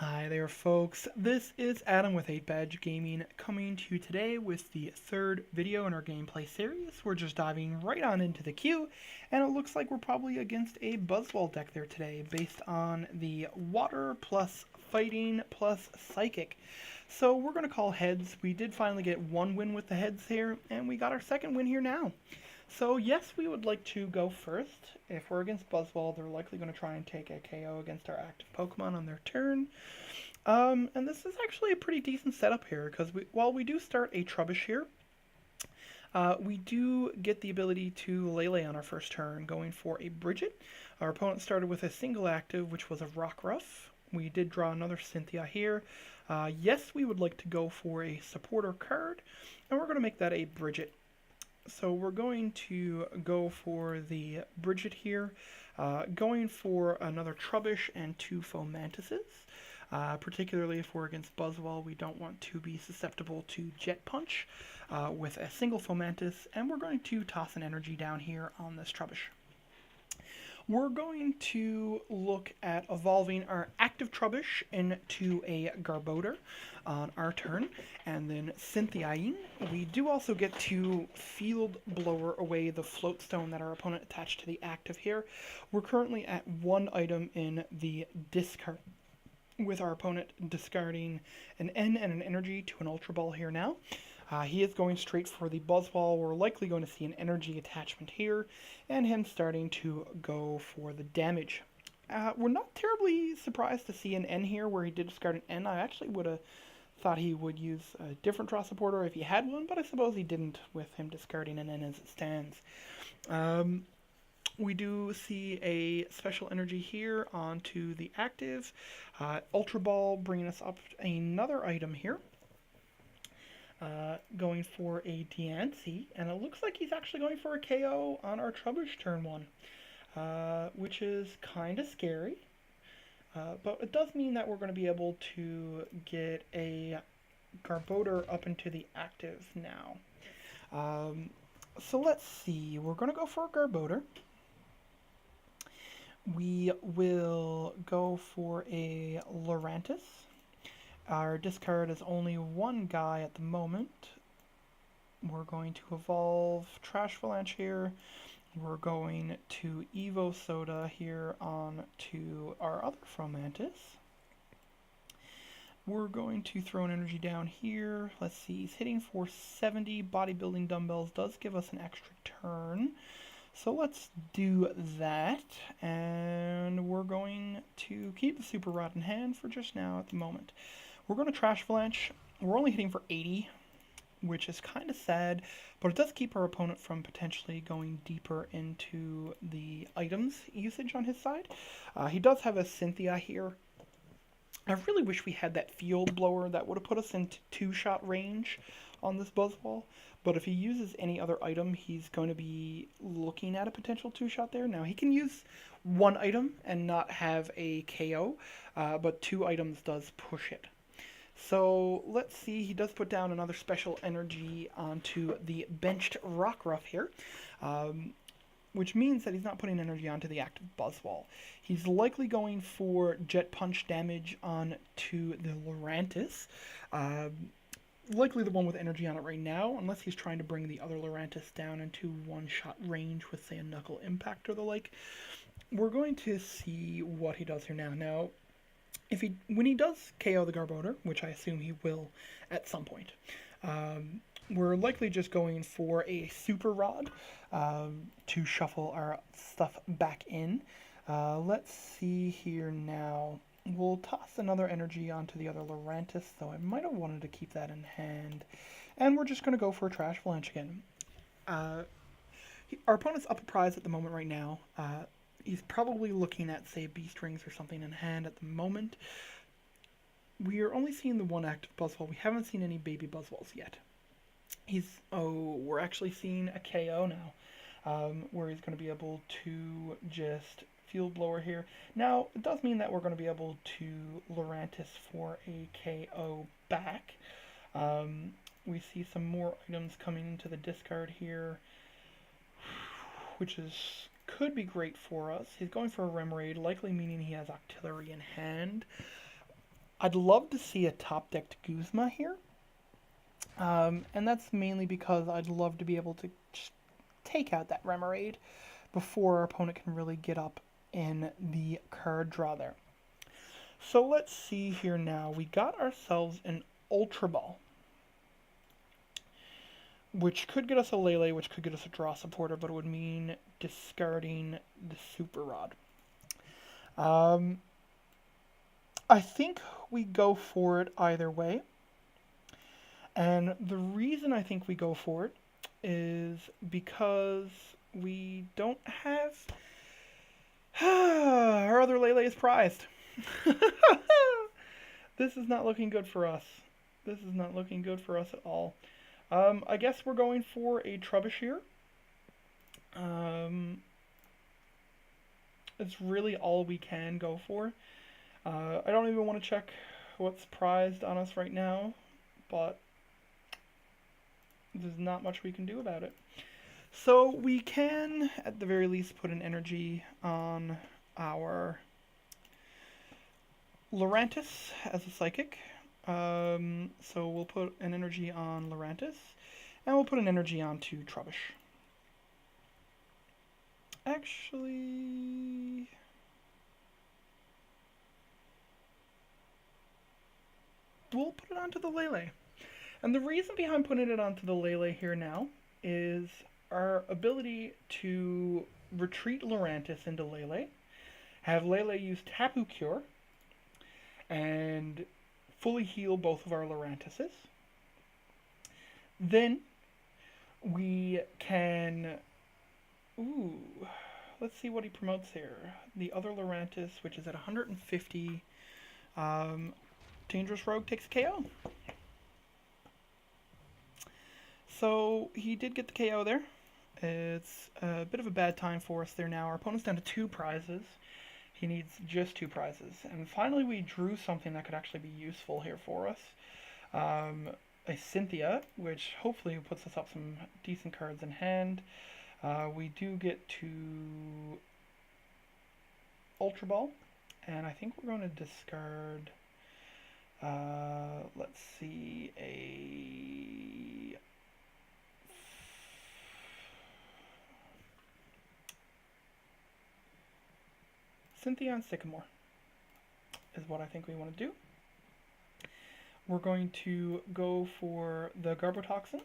Hi there, folks. This is Adam with 8Badge Gaming coming to you today with the third video in our gameplay series. We're just diving right on into the queue, and it looks like we're probably against a Buzzwole deck there today based on the Water plus Fighting plus Psychic. So we're going to call heads. We did finally get one win with the heads here, and we got our second win here now. So yes, we would like to go first. If we're against Buzzwole, they're likely going to try and take a KO against our active Pokemon on their turn. And this is actually a pretty decent setup here, because while we do start a Trubbish here, we do get the ability to Lele on our first turn, going for a Bridget. Our opponent started with a single active, which was a Rockruff. We did draw another Cynthia here. Yes, we would like to go for a supporter card, and we're going to make that a Bridget. So we're going to go for the Bridget here, going for another Trubbish and two Fomantises. Particularly if we're against Buzzwole, we don't want to be susceptible to Jet Punch with a single Fomantis, and we're going to toss an energy down here on this Trubbish. We're going to look at evolving our active Trubbish into a Garbodor on our turn, and then Cynthiaing. We do also get to Field Blower away the Float Stone that our opponent attached to the active here. We're currently at one item in the discard, with our opponent discarding an N and an energy to an Ultra Ball here now. He is going straight for the Buzzwole. We're likely going to see an energy attachment here, and him starting to go for the damage. We're not terribly surprised to see an N here where he did discard an N. I actually would have thought he would use a different draw supporter if he had one, but I suppose he didn't with him discarding an N as it stands. We do see a special energy here onto the active. Ultra Ball bringing us up another item here. Going for a Diancie, and it looks like he's actually going for a KO on our Trubbish turn one, which is kind of scary. But it does mean that we're going to be able to get a Garbodor up into the active now. So let's see, we're going to go for a Garbodor. We will go for a Lurantis. Our discard is only one guy at the moment. We're going to evolve Trash Avalanche here. We're going to Evo Soda here on to our other Fomantis. We're going to throw an energy down here. Let's see, he's hitting for 70. Bodybuilding Dumbbells does give us an extra turn. So let's do that, and we're going to keep the Super Rod in hand for just now at the moment. We're going to Trash Avalanche. We're only hitting for 80, which is kind of sad, but it does keep our opponent from potentially going deeper into the items usage on his side. He does have a Cynthia here. I really wish we had that Field Blower. That would have put us into two-shot range on this Buzzwole. But if he uses any other item, he's going to be looking at a potential two-shot there. Now, he can use one item and not have a KO, but two items does push it. So let's see, he does put down another special energy onto the benched Rockruff here, which means that he's not putting energy onto the active Buzzwole. He's likely going for Jet Punch damage onto the Lurantis. Likely the one with energy on it right now, unless he's trying to bring the other Lurantis down into one-shot range with, say, a Knuckle Impact or the like. We're going to see what he does here now. Now, when he does KO the Garbodor, which I assume he will at some point, we're likely just going for a Super Rod to shuffle our stuff back in. Let's see here now. We'll toss another energy onto the other Lurantis, though I might have wanted to keep that in hand. And we're just going to go for a Trash Avalanche again. Our opponent's up a prize at the moment right now. He's probably looking at, say, Beast Rings or something in hand at the moment. We are only seeing the one active Buzzwole. We haven't seen any baby Buzzwoles yet. We're actually seeing a KO now, where he's going to be able to just Field Blower here. Now, it does mean that we're going to be able to Lurantis for a KO back. We see some more items coming into the discard here, which could be great for us. He's going for a Remoraid, likely meaning he has Octillery in hand. I'd love to see a top-decked Guzma here. And that's mainly because I'd love to be able to just take out that Remoraid before our opponent can really get up in the card draw there. So let's see here now. We got ourselves an Ultra Ball, which could get us a Lele, which could get us a draw supporter, but it would mean discarding the Super Rod. I think we go for it either way. And the reason I think we go for it is because we don't have... our other Lele is prized. This is not looking good for us. This is not looking good for us at all. I guess we're going for a Trubbish here. It's really all we can go for. I don't even want to check what's prized on us right now, but there's not much we can do about it. So we can, at the very least, put an energy on our Lurantis as a Psychic. So we'll put an energy on Lurantis, and we'll put an energy onto Trubbish. Actually... we'll put it onto the Lele. And the reason behind putting it onto the Lele here now is our ability to retreat Lurantis into Lele, have Lele use Tapu Cure, and fully heal both of our Lurantises. Then we can... ooh, let's see what he promotes here. The other Lurantis, which is at 150... Dangerous Rogue takes KO. So he did get the KO there. It's a bit of a bad time for us there now. Our opponent's down to 2 prizes. He needs just 2 prizes. And finally we drew something that could actually be useful here for us. A Cynthia, which hopefully puts us up some decent cards in hand. We do get to Ultra Ball. And I think we're going to discard... let's see, a... Cynthia and Sycamore is what I think we want to do. We're going to go for the Garbotoxin.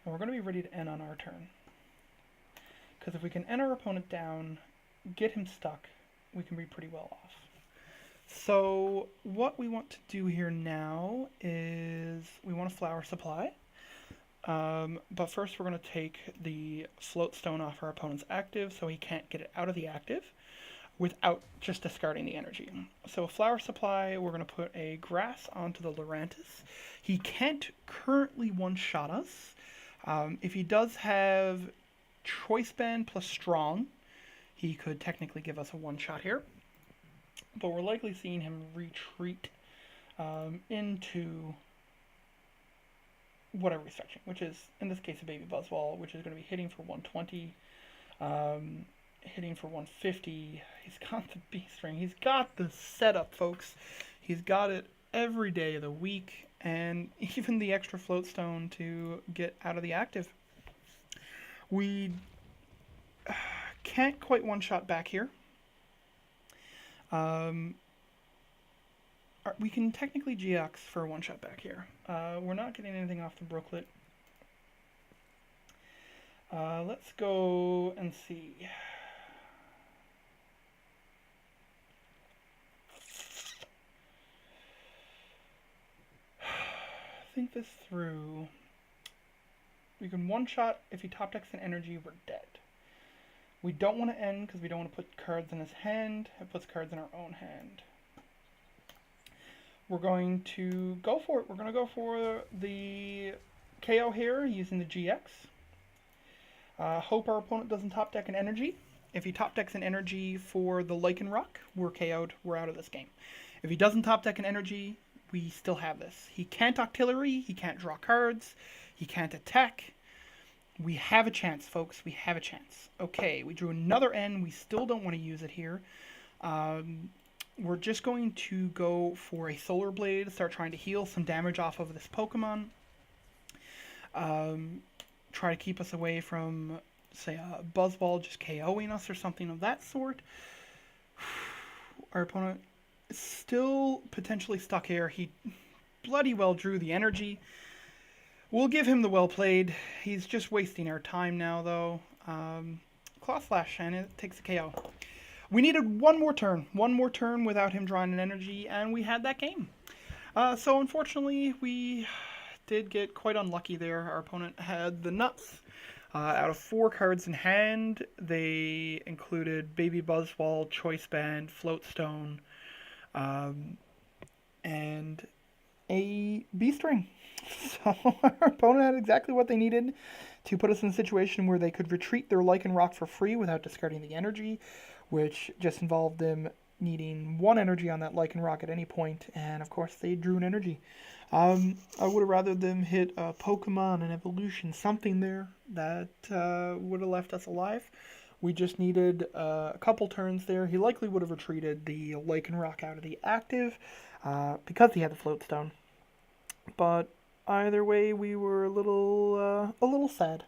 And we're going to be ready to end on our turn. Because if we can end our opponent down, get him stuck, we can be pretty well off. So what we want to do here now is we want a Flower Supply. But first we're going to take the Float Stone off our opponent's active so he can't get it out of the active without just discarding the energy. So a Flower Supply, we're going to put a Grass onto the Lurantis. He can't currently one-shot us. If he does have Choice Band plus Strong, he could technically give us a one-shot here. But we're likely seeing him retreat into whatever he's fetching, which is, in this case, a Baby Buzzwole, which is going to be hitting for 120, hitting for 150. He's got the Beast Ring. He's got the setup, folks. He's got it every day of the week, and even the extra Float Stone to get out of the active. We can't quite one-shot back here. We can technically GX for a one-shot back here. We're not getting anything off the Brooklet. Let's go and see. Think this through. We can one-shot. If he top decks an energy, we're dead. We don't want to end because we don't want to put cards in his hand. It puts cards in our own hand. We're going to go for it. We're going to go for the KO here using the GX. Hope our opponent doesn't top deck an energy. If he top decks an energy for the Lycanroc, we're KO'd. We're out of this game. If he doesn't top deck an energy, we still have this. He can't Octillery. He can't draw cards. He can't attack. We have a chance, folks. We have a chance. Okay, we drew another N. We still don't want to use it here. we're just going to go for a Solar Blade, start trying to heal some damage off of this Pokemon. Try to keep us away from, say, a Buzzwole just KOing us or something of that sort. Our opponent is still potentially stuck here. He bloody well drew the energy. We'll give him the well played. He's just wasting our time now, though. Claw Slash, and it takes a KO. We needed one more turn without him drawing an energy, and we had that game. So unfortunately, we did get quite unlucky there. Our opponent had the nuts. Out of 4 cards in hand, they included Baby Buzzwole, Choice Band, Floatstone, and a B-String. So our opponent had exactly what they needed to put us in a situation where they could retreat their Lycanroc for free without discarding the energy, which just involved them needing 1 energy on that Lycanroc at any point, and of course they drew an energy. I would have rather them hit a Pokemon, an evolution, something there that would have left us alive. We just needed a couple turns there. He likely would have retreated the Lycanroc out of the active because he had the Floatstone. But either way, we were a little sad.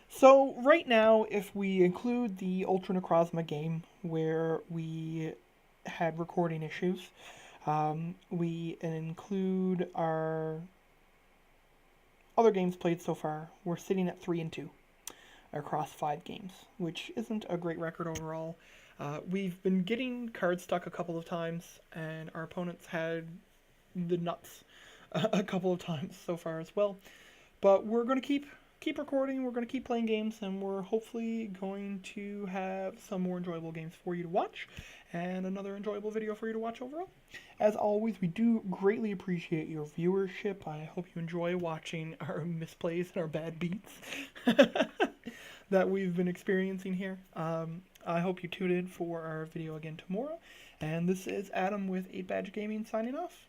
So right now, if we include the Ultra Necrozma game where we had recording issues, we include our other games played so far, we're sitting at 3-2 across 5 games, which isn't a great record overall. We've been getting cards stuck a couple of times, and our opponents had the nuts a couple of times so far as well. But we're going to keep recording, we're going to keep playing games, and we're hopefully going to have some more enjoyable games for you to watch, and another enjoyable video for you to watch overall. As always, we do greatly appreciate your viewership. I hope you enjoy watching our misplays and our bad beats that we've been experiencing here. I hope you tune in for our video again tomorrow. And this is Adam with 8 Badge Gaming signing off.